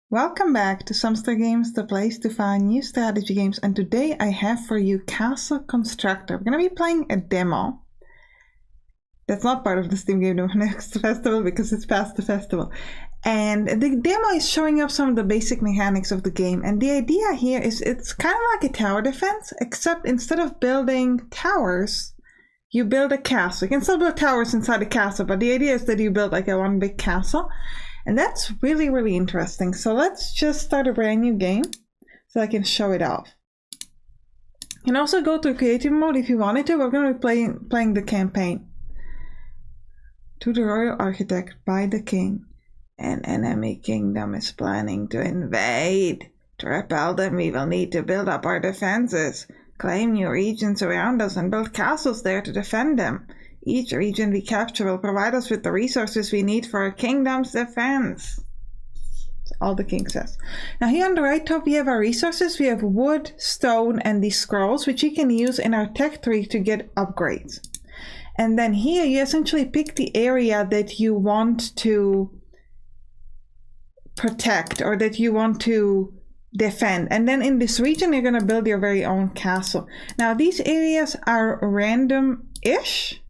Welcome back to Sampstra Games, the place to find new strategy games, and today I have for you Castle Constructor. We're going to be playing a demo. That's not part of the Steam Game Next Festival because it's past the festival. And the demo is showing up some of the basic mechanics of the game, and the idea here is it's kind of like a tower defense, except instead of building towers, you build a castle. You can still build towers inside a castle, but the idea is that you build like a one big castle. And that's really, really interesting. So let's just start a brand new game so I can show it off. You can also go to creative mode if you wanted to. We're going to be playing the campaign. To the royal architect by the king. An enemy kingdom is planning to invade. To repel them, we will need to build up our defenses. Claim new regions around us and build castles there to defend them. Each region we capture will provide us with the resources we need for our kingdom's defense. That's all the king says. Now here on the right top we have our resources. We have wood, stone, and these scrolls, which you can use in our tech tree to get upgrades. And then here you essentially pick the area that you want to protect or that you want to defend. And then in this region you're going to build your very own castle. Now these areas are random-ish.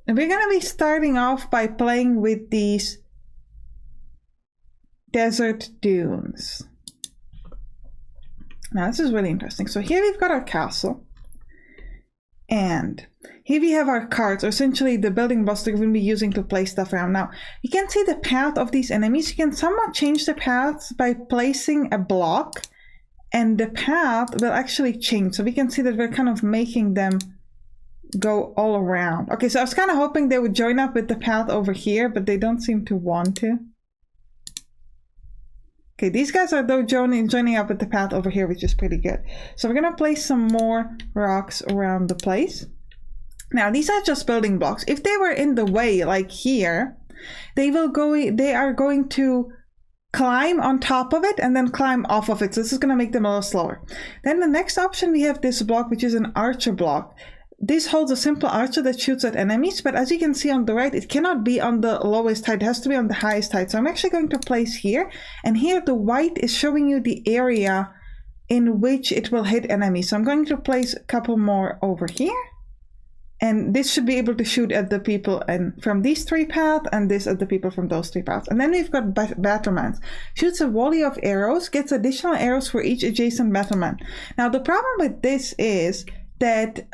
And we're going to be starting off by playing with these desert dunes. Now this is really interesting. So here we've got our castle. And here we have our cards, or essentially the building blocks that we're going to be using to place stuff around. Now you can see the path of these enemies. You can somewhat change the paths by placing a block. And the path will actually change. So we can see that we're kind of making them go all around. Okay, so I was kind of hoping they would join up with the path over here, but they don't seem to want to. Okay, these guys are though joining up with the path over here, which is pretty good. So we're gonna place some more rocks around the place. Now these are just building blocks. If they were in the way, like here, they are going to climb on top of it and then climb off of it. So this is gonna make them a little slower. Then the next option, we have this block, which is an archer block. This holds a simple archer that shoots at enemies, but as you can see on the right, it cannot be on the lowest height. It has to be on the highest height. So I'm actually going to place here, and here the white is showing you the area in which it will hit enemies. So I'm going to place a couple more over here, and this should be able to shoot at the people and from these three paths, and this at the people from those three paths. And then we've got battlements. Shoots a volley of arrows, gets additional arrows for each adjacent battlement. Now the problem with this is that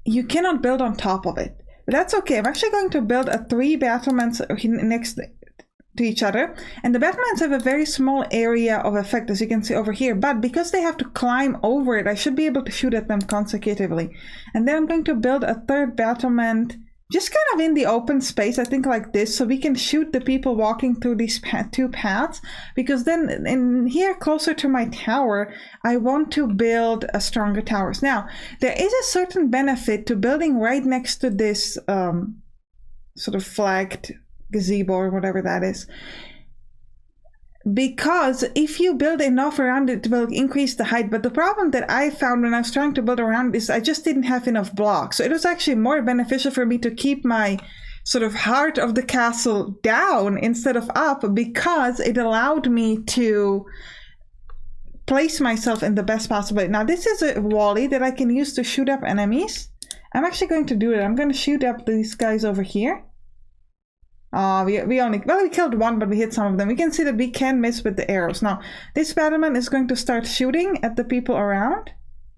you cannot build on top of it. But that's okay. I'm actually going to build three battlements next to each other. And the battlements have a very small area of effect, as you can see over here. But because they have to climb over it, I should be able to shoot at them consecutively. And then I'm going to build a third battlement just kind of in the open space, I think like this, so we can shoot the people walking through these two paths, because then in here closer to my tower, I want to build a stronger towers. Now, there is a certain benefit to building right next to this sort of flagged gazebo or whatever that is. Because if you build enough around it, it will increase the height. But the problem that I found when I was trying to build around is I just didn't have enough blocks. So it was actually more beneficial for me to keep my sort of heart of the castle down instead of up, because it allowed me to place myself in the best possible way. Now this is a volley that I can use to shoot up enemies. I'm actually going to do it. I'm going to shoot up these guys over here. We killed one, but we hit some of them. We can see that we can miss with the arrows. Now, this battlement is going to start shooting at the people around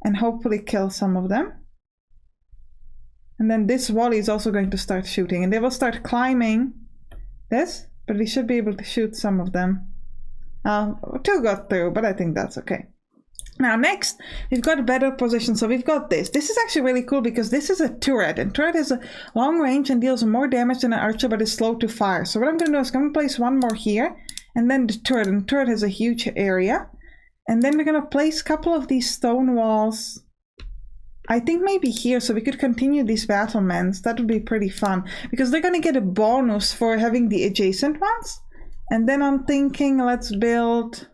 and hopefully kill some of them. And then this volley is also going to start shooting, and they will start climbing this, but we should be able to shoot some of them. Two got through, but I think that's okay. Now next, we've got a better position. So we've got this. This is actually really cool because this is a turret, and turret has a long range and deals more damage than an archer, but is slow to fire. So what I'm going to do is I'm going to place one more here, and then the turret. And the turret has a huge area. And then we're going to place a couple of these stone walls. I think maybe here, so we could continue these battlements. That would be pretty fun, because they're going to get a bonus for having the adjacent ones. And then I'm thinking, let's build...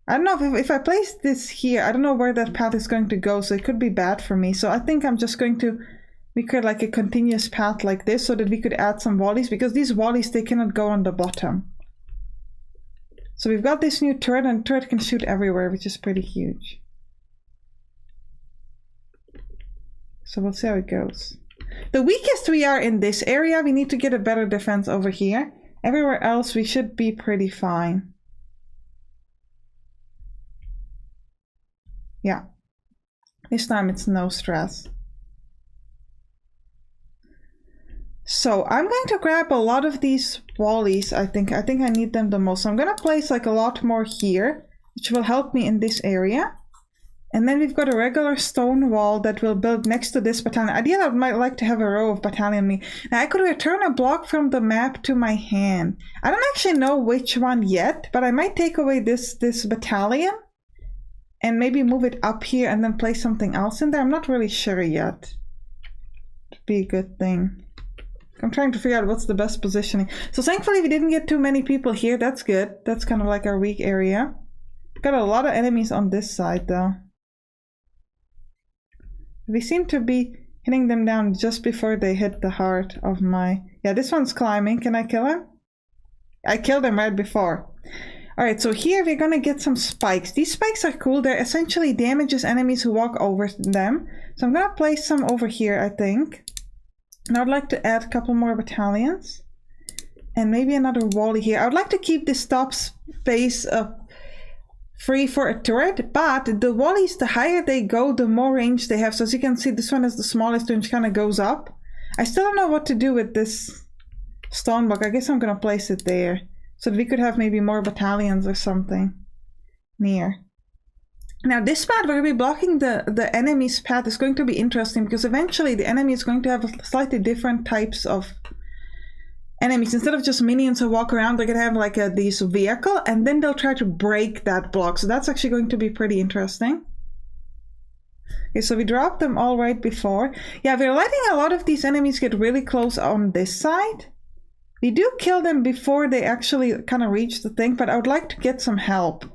I don't know if I place this here, I don't know where that path is going to go, so it could be bad for me. So I think I'm just going to we could like a continuous path like this so that we could add some wallies, because these wallies, they cannot go on the bottom. So we've got this new turret, and the turret can shoot everywhere, which is pretty huge. So we'll see how it goes. The weakest we are in this area. We need to get a better defense over here. Everywhere else we should be pretty fine. Yeah. This time it's no stress. So I'm going to grab a lot of these wallies. I think I need them the most. So I'm going to place like a lot more here, which will help me in this area. And then we've got a regular stone wall that will build next to this battalion. Ideally, I might like to have a row of battalion me. Now I could return a block from the map to my hand. I don't actually know which one yet, but I might take away this battalion and maybe move it up here and then place something else in there. I'm not really sure yet. It'd be a good thing. I'm trying to figure out what's the best positioning. So thankfully we didn't get too many people here. That's good. That's kind of like our weak area. Got a lot of enemies on this side though. We seem to be hitting them down just before they hit the heart of my... Yeah, this one's climbing. Can I kill him? I killed him right before. Alright, so here we're gonna get some spikes. These spikes are cool. They're essentially damages enemies who walk over them. So I'm gonna place some over here, I think. And I'd like to add a couple more battalions. And maybe another wall here. I would like to keep this top space free for a turret, but the wallies, the higher they go, the more range they have. So as you can see, this one is the smallest, which kind of goes up. I still don't know what to do with this stone block. I guess I'm gonna place it there so that we could have maybe more battalions or something near. Now this path, we're gonna be blocking the enemy's path, is going to be interesting because eventually the enemy is going to have slightly different types of enemies. Instead of just minions who walk around, they're gonna have like this vehicle, and then they'll try to break that block. So that's actually going to be pretty interesting. Okay, so we dropped them all right before. Yeah, we're letting a lot of these enemies get really close on this side. We do kill them before they actually kind of reach the thing, but I would like to get some help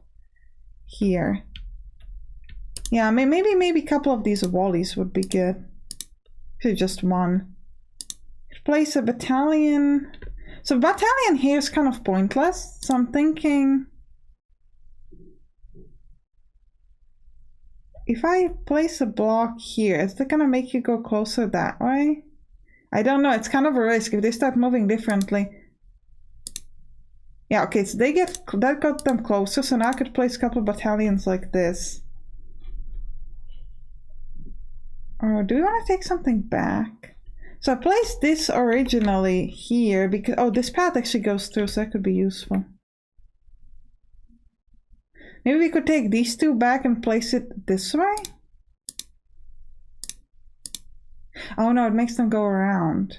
here. Yeah, maybe a couple of these wallies would be good. Maybe just one. Place a battalion. So battalion here is kind of pointless. So I'm thinking if I place a block here, is that gonna make you go closer that way? I don't know. It's kind of a risk if they start moving differently. Yeah, okay, so that got them closer. So now I could place a couple of battalions like this. Or do we want to take something back? So I placed this originally here because, oh, this path actually goes through, so that could be useful. Maybe we could take these two back and place it this way? Oh no, it makes them go around.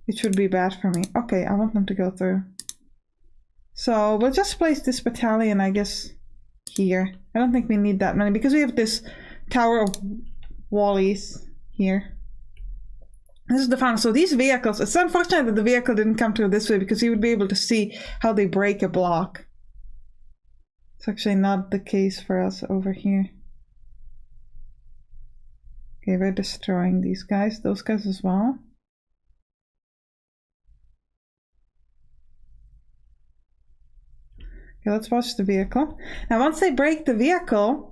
It should be bad for me. Okay, I want them to go through. So we'll just place this battalion, I guess, here. I don't think we need that many because we have this tower of wallies here. This is the fun. So these vehicles, it's unfortunate that the vehicle didn't come through this way because you would be able to see how they break a block. It's actually not the case for us over here. Okay, we're destroying these guys, those guys as well. Okay, let's watch the vehicle. Now once they break the vehicle,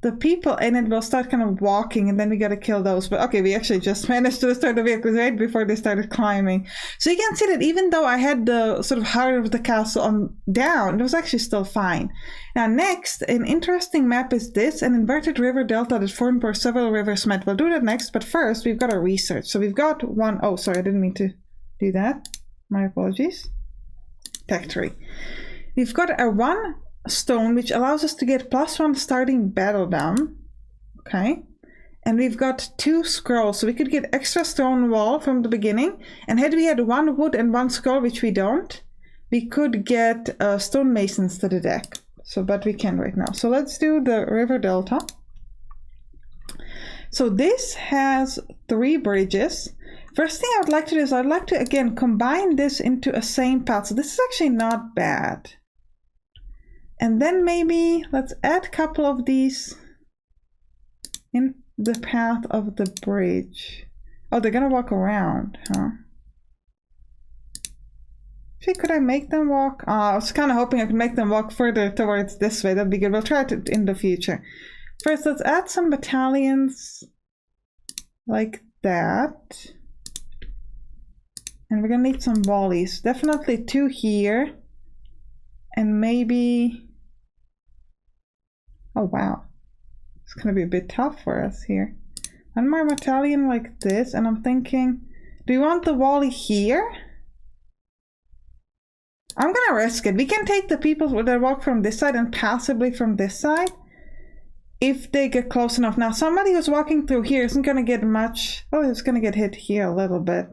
the people in it will start kind of walking, and then we gotta kill those. But okay, we actually just managed to destroy the vehicles right before they started climbing. So you can see that even though I had the sort of heart of the castle on down, it was actually still fine. Now next, an interesting map is this, an inverted river delta that formed where several rivers met. We'll do that next, but first we've got our research. So we've got one, oh sorry, I didn't mean to do that. My apologies. Tech tree. We've got a 1 stone which allows us to get +1 starting battle down. Okay, and we've got 2 scrolls, so we could get extra stone wall from the beginning, and had we had 1 wood and 1 scroll, which we don't, we could get stone masons to the deck. So but we can right now. So let's do the river delta. So this has 3 bridges. First thing I would like to do is I'd like to again combine this into a same path. So this is actually not bad. And then maybe let's add a couple of these in the path of the bridge. Oh, they're gonna walk around, huh? Actually, could I make them walk? I was kind of hoping I could make them walk further towards this way. That'd be good. We'll try it in the future. First, let's add some battalions like that. And we're gonna need some volleys. Definitely 2 here. And maybe... Oh, wow. It's gonna be a bit tough for us here. One more battalion like this. And I'm thinking, do you want the volley here? I'm gonna risk it. We can take the people that walk from this side and possibly from this side if they get close enough. Now, somebody who's walking through here isn't gonna get much. Oh, it's gonna get hit here a little bit.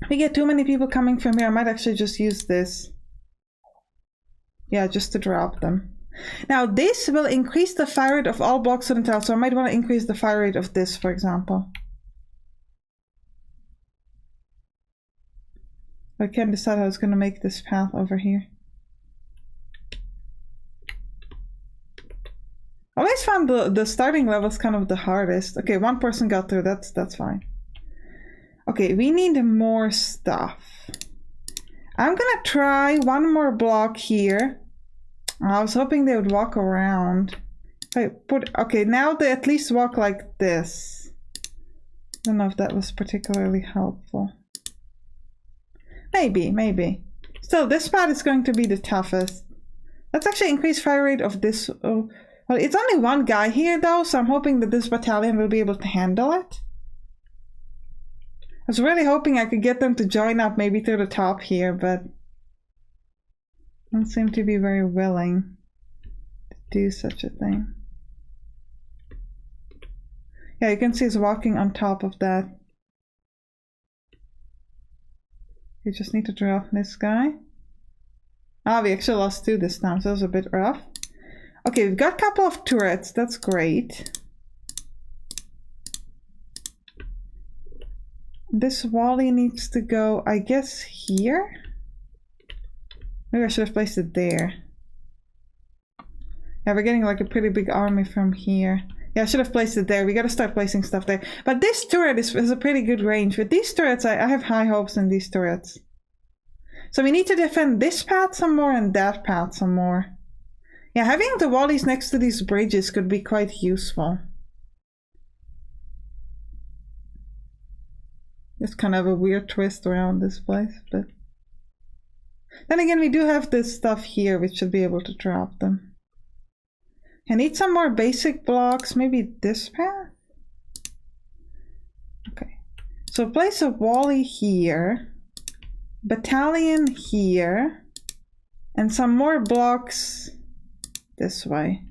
If we get too many people coming from here, I might actually just use this. Yeah, just to drop them. Now, this will increase the fire rate of all blocks on the tile, so I might want to increase the fire rate of this, for example. I can't decide how I was going to make this path over here. I always found the starting levels kind of the hardest. Okay, 1 person got through. That's fine. Okay, we need more stuff. I'm gonna try 1 more block here. I was hoping they would walk around. Okay, now they at least walk like this. I don't know if that was particularly helpful. Maybe. Still, this spot is going to be the toughest. Let's actually increase fire rate of this. Oh, well, it's only 1 guy here though, so I'm hoping that this battalion will be able to handle it. I was really hoping I could get them to join up maybe through the top here, but don't seem to be very willing to do such a thing. Yeah, you can see he's walking on top of that. We just need to drop this guy. Ah, we actually lost 2 this time, so it was a bit rough. Okay, we've got a couple of turrets. That's great. This volley needs to go, I guess, here? Maybe I should have placed it there. Yeah, we're getting like a pretty big army from here. Yeah, I should have placed it there. We gotta start placing stuff there. But this turret has a pretty good range. With these turrets, I have high hopes in these turrets. So we need to defend this path some more and that path some more. Yeah, having the volleys next to these bridges could be quite useful. It's kind of a weird twist around this place, but then again, we do have this stuff here, which should be able to drop them. I need some more basic blocks, maybe this path? Okay, so place a volley here, battalion here, and some more blocks this way.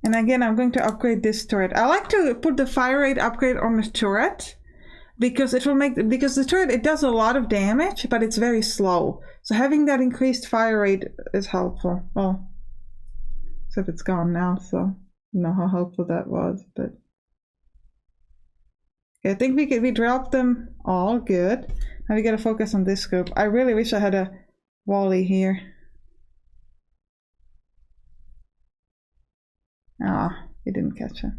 And again, I'm going to upgrade this turret. I like to put the fire rate upgrade on the turret, because it will make, because the turret, it does a lot of damage, but it's very slow. So having that increased fire rate is helpful. Well, except it's gone now, so I don't know how helpful that was, but okay, I think we dropped them all good. Now we gotta focus on this group. I really wish I had a volley here. Ah, he didn't catch it.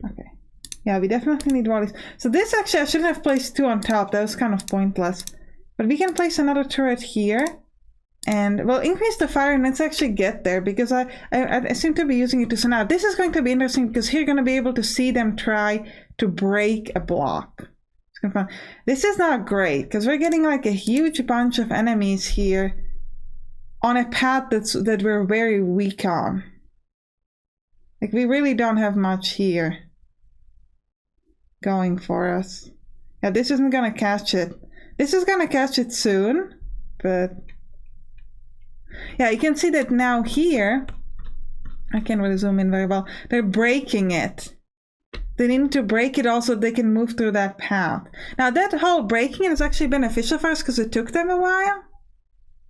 Okay. Yeah, we definitely need volleys. So this actually, I shouldn't have placed 2 on top. That was kind of pointless. But we can place another turret here. And we'll increase the fire and let's actually get there. Because I seem to be using it to... So now this is going to be interesting because here you're going to be able to see them try to break a block. It's kind of fun. This is not great because we're getting like a huge bunch of enemies here on a path that we're very weak on. Like we really don't have much here going for us. Yeah, this isn't gonna catch it. This is gonna catch it soon, but yeah, you can see that now here, I can't really zoom in very well, they're breaking it. They need to break it also so they can move through that path. Now that whole breaking it is actually beneficial for us because it took them a while.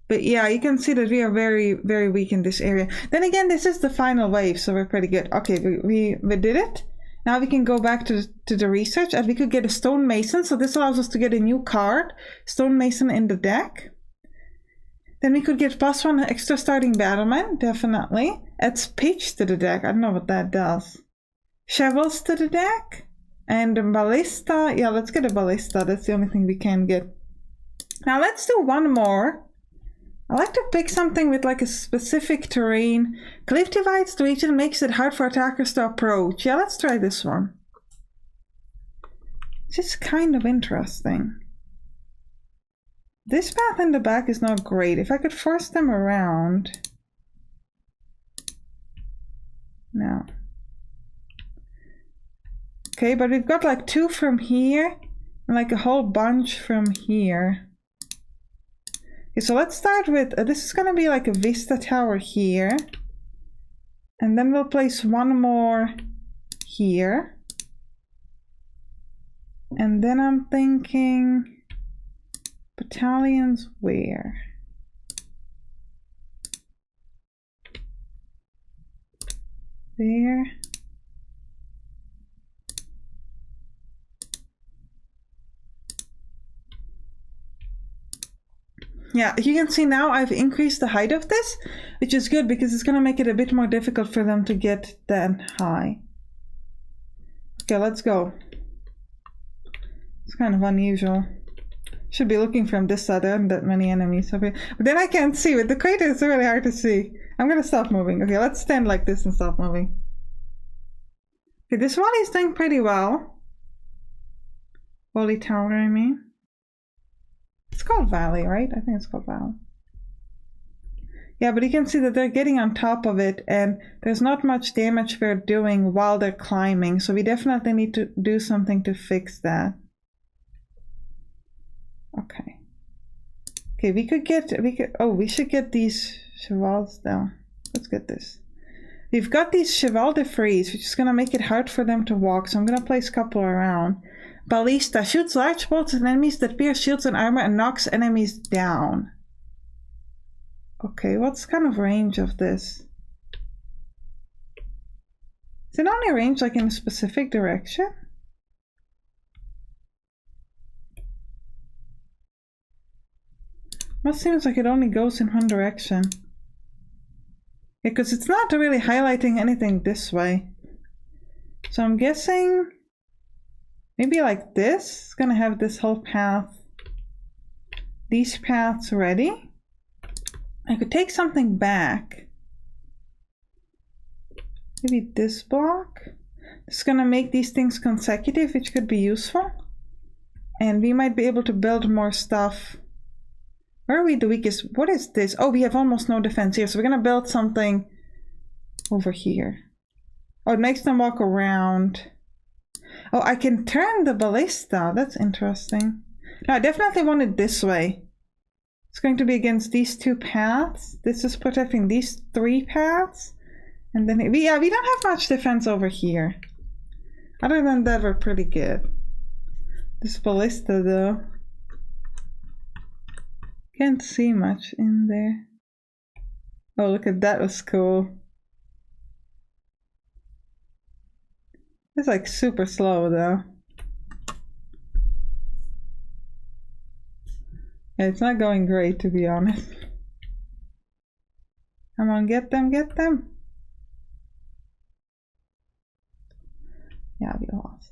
But yeah, you can see that we are very, very weak in this area. Then again, this is the final wave, so we're pretty good. Okay, we did it. Now we can go back to the research, and we could get a stonemason. So this allows us to get a new card, stonemason, in the deck. Then we could get +1 extra starting battlement, definitely. Adds pitch to the deck. I don't know what that does. Shovels to the deck. And a ballista. Yeah, let's get a ballista. That's the only thing we can get. Now let's do one more. I like to pick something with like a specific terrain. Cliff divides the region, makes it hard for attackers to approach. Yeah, let's try this one. It's just kind of interesting. This path in the back is not great. If I could force them around. No. Okay, but we've got like 2 from here and like a whole bunch from here. Okay, so let's start with, this is going to be like a Vista Tower here. And then we'll place 1 more here. And then I'm thinking, battalions where? There. Yeah, you can see now I've increased the height of this, which is good because it's going to make it a bit more difficult for them to get that high. Okay, let's go. It's kind of unusual. Should be looking from this side. There aren't that many enemies over here. But then I can't see. With the crater, it's really hard to see. I'm going to stop moving. Okay, let's stand like this and stop moving. Okay, this wall is doing pretty well. Wally Tower, I mean. It's called Valley, right? I think it's called Valley. Yeah, but you can see that they're getting on top of it, and there's not much damage they're doing while they're climbing, so we definitely need to do something to fix that. Okay. Okay, we should get these chevals down. Let's get this. We've got these cheval de frise, which is going to make it hard for them to walk, so I'm going to place a couple around. Ballista shoots large bolts at enemies that pierce shields and armor and knocks enemies down. Okay, what's kind of range of this? Is it only range like in a specific direction? Must seems like it only goes in one direction. Because it's not really highlighting anything this way. So I'm guessing maybe like this. It's gonna have this whole path, these paths ready. I could take something back. Maybe this block. It's gonna make these things consecutive, which could be useful. And we might be able to build more stuff. Where are we the weakest? What is this? Oh, we have almost no defense here, so we're gonna build something over here. Oh, it makes them walk around. Oh, I can turn the ballista. That's interesting. No, I definitely want it this way. It's going to be against these 2 paths. This is protecting these 3 paths. And then, we don't have much defense over here. Other than that, we're pretty good. This ballista, though. Can't see much in there. Oh, look at that, was cool. It's like super slow though. Yeah, it's not going great, to be honest. Come on, get them, get them. Yeah, we lost.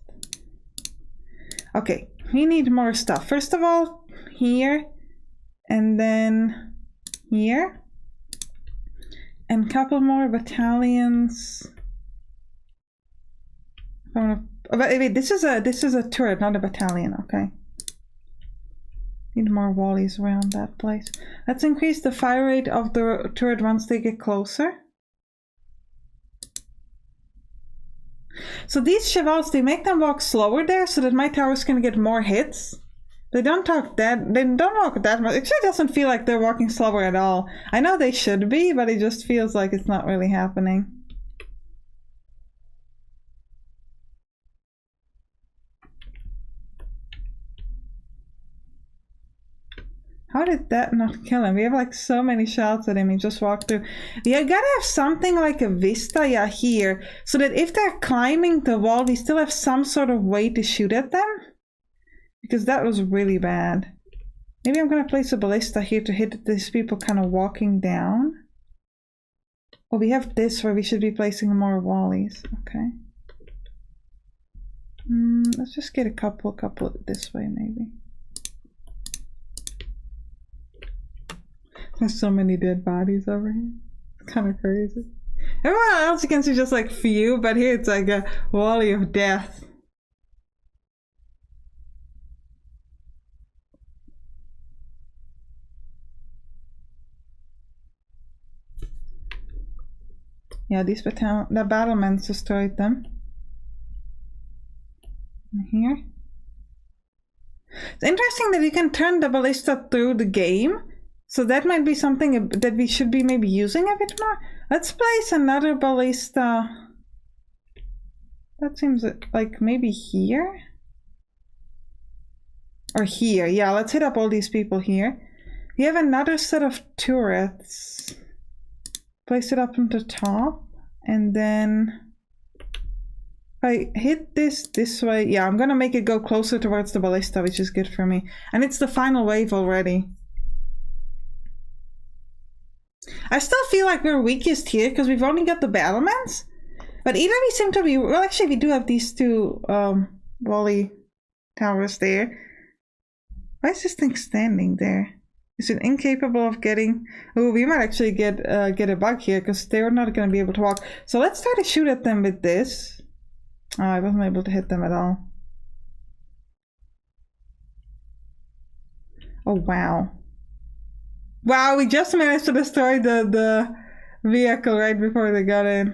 Okay, we need more stuff. First of all, here. And then here. And a couple more battalions. Oh, wait, this is a turret, not a battalion, okay. Need more wallies around that place. Let's increase the fire rate of the turret once they get closer. So these chevals, they make them walk slower there so that my towers can get more hits. They don't walk that much. It actually doesn't feel like they're walking slower at all. I know they should be, but it just feels like it's not really happening. How How did that not kill him? We have like so many shots at him. He just walked through. Yeah, gotta have something like a vista, yeah, here. So that if they're climbing the wall, we still have some sort of way to shoot at them. Because that was really bad. Maybe I'm gonna place a ballista here to hit these people kind of walking down. Oh, we have this where we should be placing more wallies. Okay. Let's just get a couple this way maybe. There's so many dead bodies over here. It's kind of crazy. Everyone else you can see just like few, but here it's like a wally of death. Yeah, the battlements destroyed them. Here. It's interesting that you can turn the ballista through the game. So that might be something that we should be maybe using a bit more. Let's place another ballista. That seems like maybe here? Or here. Yeah, let's hit up all these people here. We have another set of turrets. Place it up on the top. And then if I hit this way, yeah, I'm gonna make it go closer towards the ballista, which is good for me. And it's the final wave already. I still feel like we're weakest here because we've only got the battlements. But either we seem to be, well, actually we do have these two volley towers there. Why is this thing standing there? Is it incapable of getting? Oh, we might actually get a bug here because they're not going to be able to walk. So let's try to shoot at them with this. Oh, I wasn't able to hit them at all. Oh, wow. Wow, we just managed to destroy the vehicle right before they got in.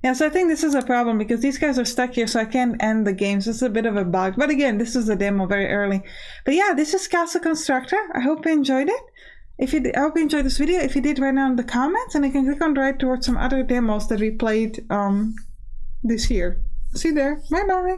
Yeah, so I think this is a problem because these guys are stuck here, so I can't end the game. So it's a bit of a bug. But again, this is a demo very early. But yeah, this is Castle Constructor. I hope you enjoyed it. I hope you enjoyed this video. If you did, write down in the comments, and you can click on the right towards some other demos that we played this year. See you there. Bye bye.